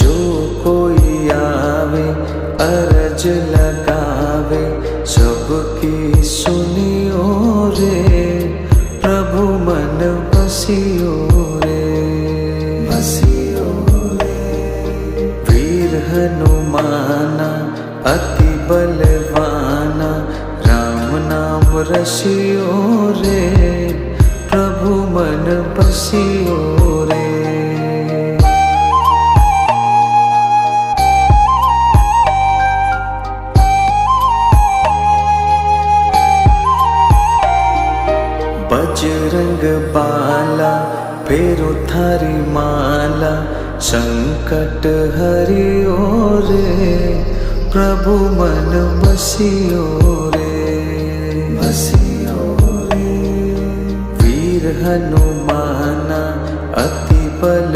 जो कोई आवे अरज लगावे सबकी सुनियो रे, प्रभु मन बसियो रे, बसियो रे। वीर हनुमाना अति बलवाना, राम नाम रसियो रे, प्रभु मन बसियो रे। बजरंग बाला फेरो थारी माला, संकट हरियो रे, प्रभु मन बसियो रे, बसियो रे। वीर हनुमाना अति बल